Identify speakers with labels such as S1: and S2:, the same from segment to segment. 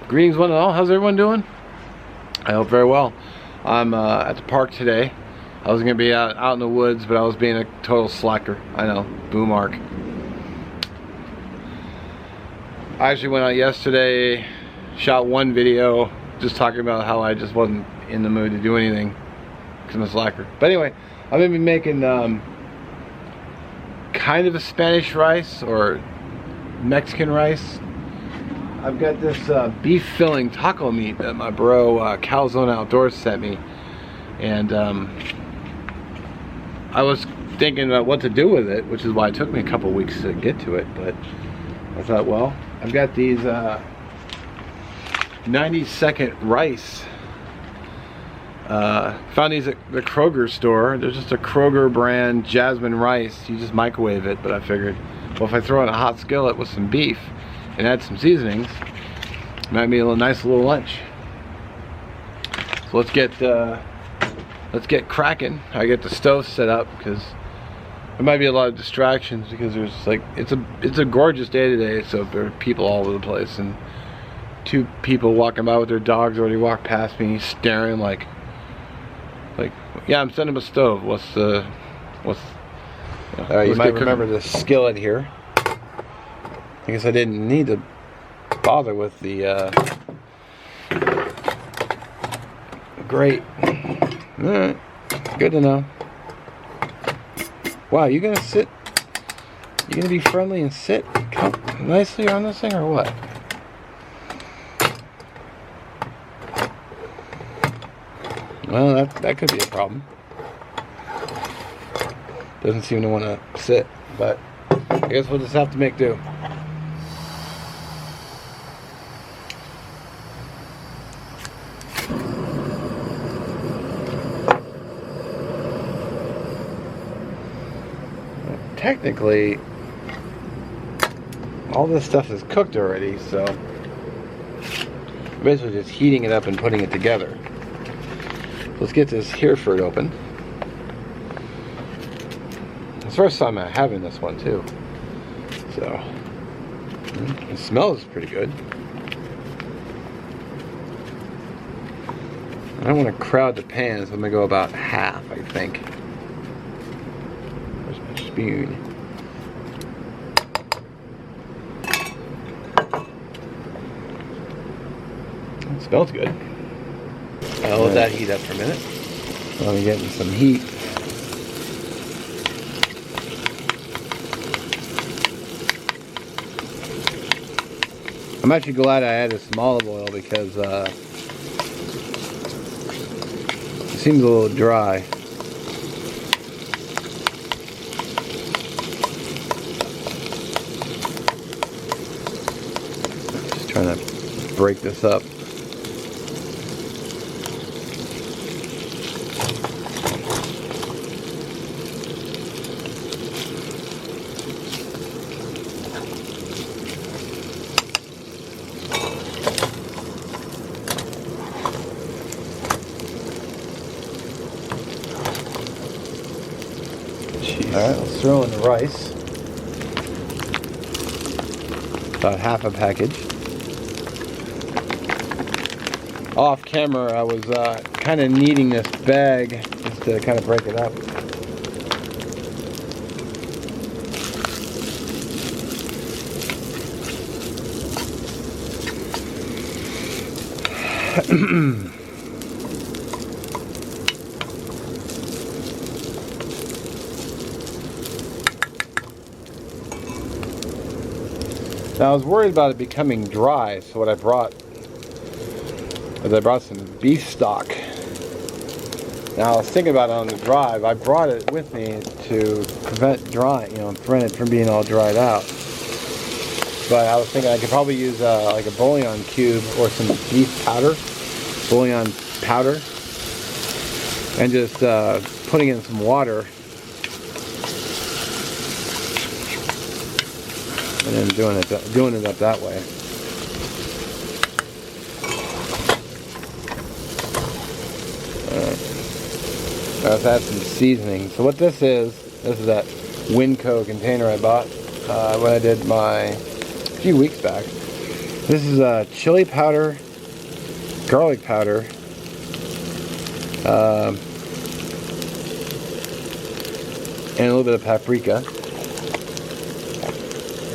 S1: Greetings one and all. How's everyone doing? I hope very well. I'm at the park today. I was gonna be out in the woods, but I was being a total slacker. I know, boo mark. I actually went out yesterday, shot one video, just talking about how I just wasn't in the mood to do anything because I'm a slacker. But anyway, I'm gonna be making kind of a Spanish rice or Mexican rice. I've got this beef filling taco meat that my bro CALIZONA Outdoors sent me, and I was thinking about what to do with it, which is why it took me a couple weeks to get to it. But I thought, well, I've got these 90-second rice. Found these at the Kroger store. There's just a Kroger brand jasmine rice. You just microwave it, but I figured, well, if I throw in a hot skillet with some beef and add some seasonings, it might be a nice little lunch. So let's get cracking. I get the stove set up because there might be a lot of distractions because there's like it's a gorgeous day today, so there are people all over the place, and two people walking by with their dogs already walked past me staring like yeah, I'm setting up a stove. What's you might remember the skillet here. I guess I didn't need to bother with the grate. Alright, good to know. Wow, you gonna sit? You gonna be friendly and sit nicely on this thing or what? Well, that could be a problem. Doesn't seem to want to sit, but I guess we'll just have to make do. Technically, all this stuff is cooked already, so I'm basically just heating it up and putting it together. Let's get this Hereford open. It's the first time I'm having this one too, so it smells pretty good. I don't want to crowd the pan, so I'm gonna go about half, I think. Where's my spoon? It smells good. I'll let that heat up for a minute. I'm getting some heat. I'm actually glad I added some olive oil because it seems a little dry. Just trying to break this up. Alright, let's throw in the rice. About half a package. Off camera, I was kind of kneading this bag just to kind of break it up. Now I was worried about it becoming dry, so what I brought some beef stock. Now I was thinking about it on the drive. I brought it with me to prevent prevent it from being all dried out. But I was thinking I could probably use like a bouillon cube or some beef powder, bouillon powder, and just putting in some water. And then doing it up that way. Alright. Let's add some seasoning. So what this is that Winco container I bought when I did a few weeks back. This is chili powder, garlic powder, and a little bit of paprika.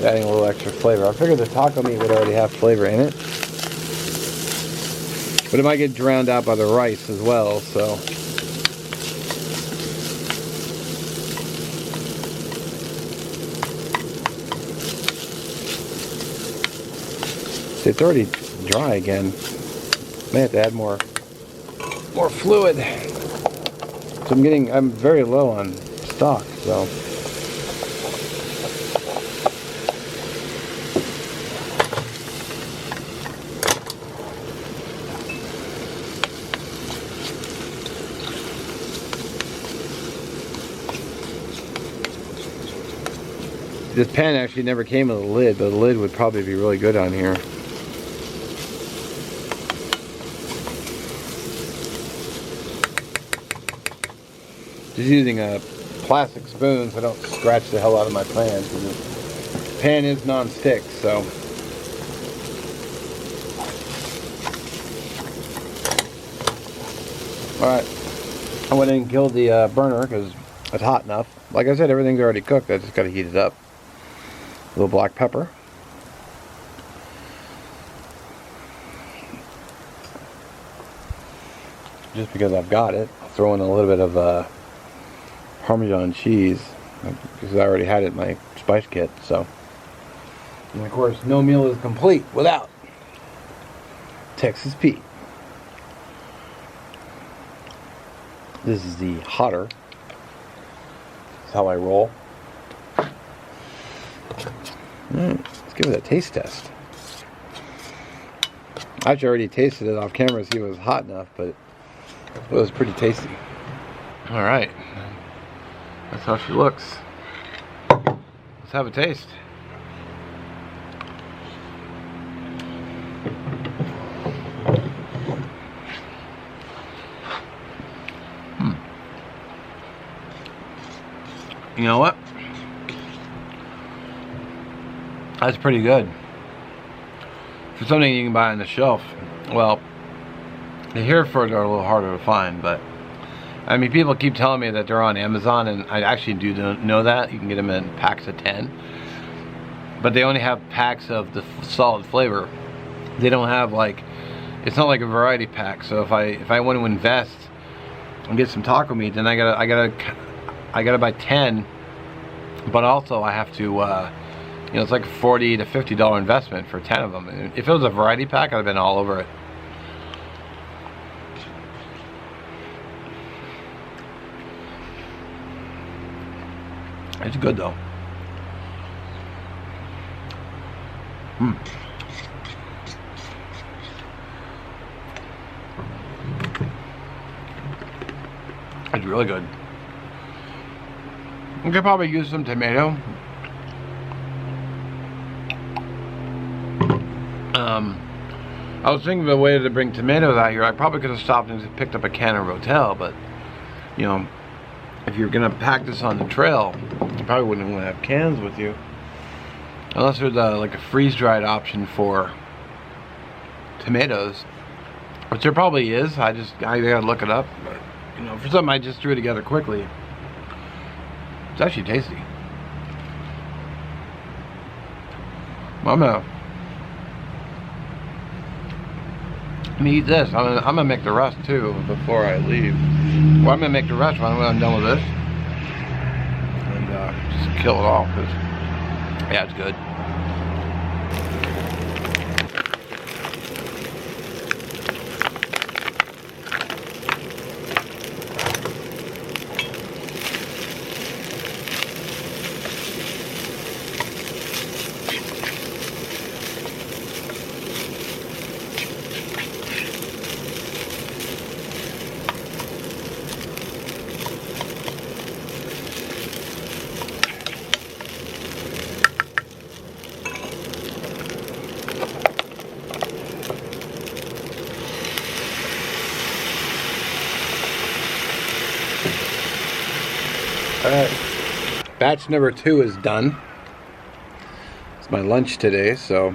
S1: Adding a little extra flavor. I figured the taco meat would already have flavor in it, but it might get drowned out by the rice as well, so. See, it's already dry again. May have to add more fluid. So I'm very low on stock, so. This pan actually never came with a lid, but the lid would probably be really good on here. Just using a plastic spoon so I don't scratch the hell out of my pan. The pan is non-stick, so. Alright, I went in and killed the burner because it's hot enough. Like I said, everything's already cooked. I just got to heat it up. A little black pepper. Just because I've got it, I'll throw in a little bit of Parmesan cheese because I already had it in my spice kit. So, and of course, no meal is complete without Texas Pete. This is the hotter. That's how I roll. Let's give it a taste test. I actually already tasted it off camera to see if it was hot enough, but it was pretty tasty. Alright. That's how she looks. Let's have a taste. You know what? That's pretty good. For something you can buy on the shelf. Well, the Hereford are a little harder to find, but I mean, people keep telling me that they're on Amazon, and I actually do know that. You can get them in packs of 10. But they only have packs of the solid flavor. They don't have like, it's not like a variety pack. So if I want to invest and get some taco meat, then I gotta buy 10. But also I have to, you know, it's like a $40 to $50 investment for 10 of them. And if it was a variety pack, I'd have been all over it. It's good though. It's really good. I could probably use some tomato. I was thinking of a way to bring tomatoes out here. I probably could have stopped and just picked up a can of Rotel, but you know, if you're gonna pack this on the trail, you probably wouldn't want to have cans with you, unless there's like a freeze-dried option for tomatoes, which there probably is. I gotta look it up, but you know, for something I just threw together quickly, it's actually tasty. Well, I'm gonna eat this. I'm gonna make the rest too before I leave. Well, I'm gonna make the rest when I'm done with this, and just kill it all, because yeah, it's good. Alright, batch number 2 is done. It's my lunch today, so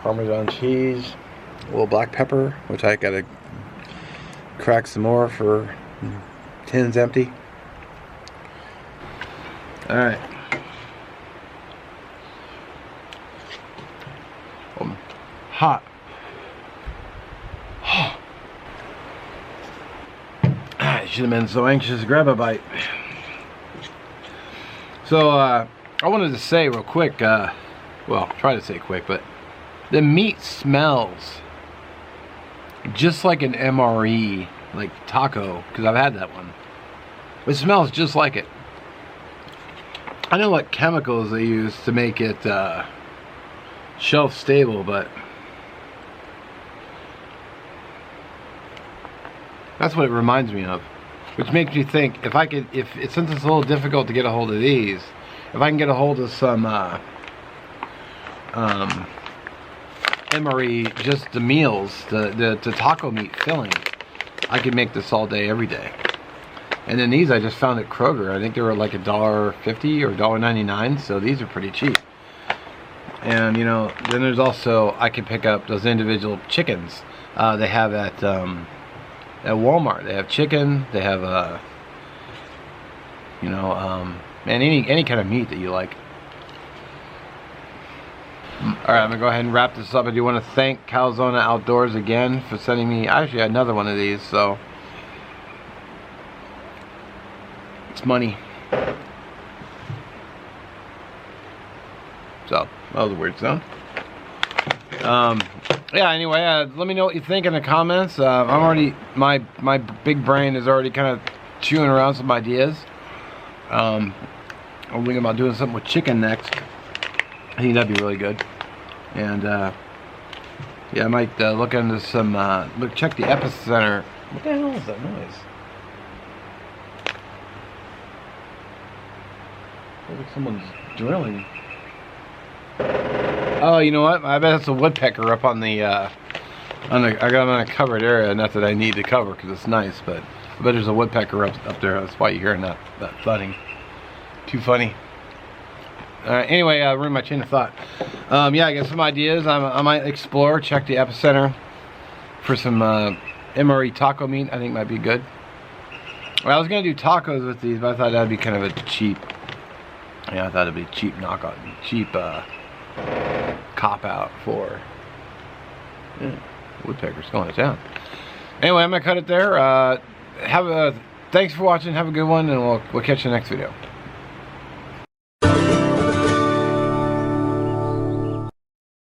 S1: Parmesan cheese, a little black pepper, which I gotta crack some more for tin's empty. Alright. Hot. I should have been so anxious to grab a bite. So, I wanted to say real quick, well, try to say quick, but the meat smells just like an MRE, like taco, because I've had that one. It smells just like it. I know what chemicals they use to make it shelf stable, but that's what it reminds me of. Which makes me think, if I could, since it's a little difficult to get a hold of these, if I can get a hold of some MRE, just the meals, the taco meat filling, I could make this all day, every day. And then these I just found at Kroger. I think they were like $1.50 or $1.99, so these are pretty cheap. And you know, then there's also, I can pick up those individual chickens they have at Walmart. They have chicken, they have you know, and any kind of meat that you like. Alright, I'm gonna go ahead and wrap this up. I do want to thank CALIZONA Outdoors again for sending me, I actually had another one of these, so it's money. So that was a weird sound. Yeah, anyway, let me know what you think in the comments. I'm already, my big brain is already kind of chewing around some ideas. I'm thinking about doing something with chicken next. I think that'd be really good. And yeah, I might look into some, check the epicenter. What the hell is that noise? Looks like someone's drilling. Oh, you know what? I bet it's a woodpecker up on the, I got them on a covered area. Not that I need to cover because it's nice, but I bet there's a woodpecker up there. That's why you're hearing that thudding. Too funny. Anyway, I ruined my chain of thought. Yeah, I got some ideas. I might explore, check the epicenter for some MRE taco meat. I think might be good. Well, I was gonna do tacos with these, but I thought that'd be kind of a cheap. Yeah, I thought it'd be cheap knockout, cheap cop out for woodpeckers going to town. Anyway, I'm gonna cut it there. Thanks for watching. Have a good one, and we'll catch you in the next video.